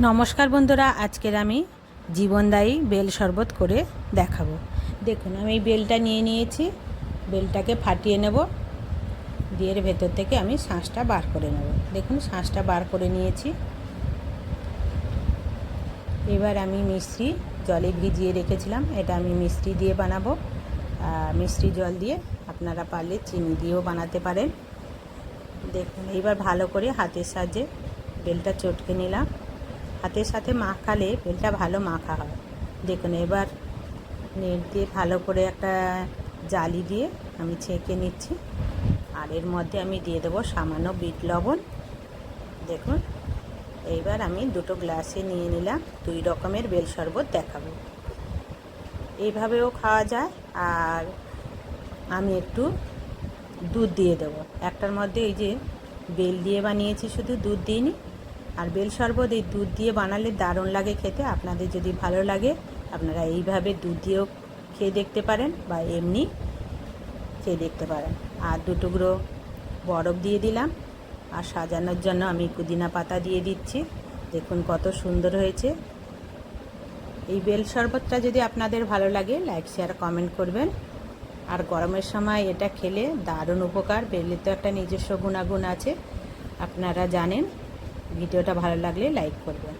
নমস্কার বন্ধুরা, আজকের আমি জীবনদায়ী বেল শরবত করে দেখাবো। দেখুন, আমি এই বেলটা নিয়ে নিয়েছি। বেলটাকে ফাটিয়ে নেব, দিয়ে এর ভেতর থেকে আমি শাঁসটা বার করে নেব। দেখুন, শাঁসটা বার করে নিয়েছি। এবার আমি মিশ্রি জলে ভিজিয়ে রেখেছিলাম, এটা আমি মিশ্রি দিয়ে বানাবো। মিশ্রি জল দিয়ে আপনারা পারলে চিনি দিয়েও বানাতে পারেন। দেখুন, এইবার ভালো করে হাতের সাহায্যে বেলটা চটকে নিলাম। হাতের সাথে মাখালে বেলটা ভালো মাখা হয়। দেখুন, এবার নেট দিয়ে ভালো করে একটা জালি দিয়ে আমি ছেঁকে নিচ্ছি। আর এর মধ্যে আমি দিয়ে দেবো সামান্য বিট লবণ। দেখুন, এইবার আমি দুটো গ্লাসে নিয়ে নিলাম। দুই রকমের বেল শরবত দেখাবো। এইভাবেও খাওয়া যায়। আর আমি একটু দুধ দিয়ে দেবো একটার মধ্যে। এই যে বেল দিয়ে বানিয়েছি, শুধু দুধ দিইনি। আর বেল শরবত এই দুধ দিয়ে বানালে দারুণ লাগে খেতে। আপনাদের যদি ভালো লাগে আপনারা এইভাবে দুধ দিয়েও খেয়ে দেখতে পারেন বা এমনি খেয়ে দেখতে পারেন। আর দু টুকরো বরফ দিয়ে দিলাম। আর সাজানোর জন্য আমি পুদিনা পাতা দিয়ে দিচ্ছি। দেখুন কত সুন্দর হয়েছে। এই বেল শরবতটা যদি আপনাদের ভালো লাগে লাইক শেয়ার কমেন্ট করবেন। আর গরমের সময় এটা খেলে দারুণ উপকার। বেলের তো একটা নিজস্ব গুণাগুণ আছে, আপনারা জানেন। ভিডিওটা ভালো লাগলে লাইক করবেন।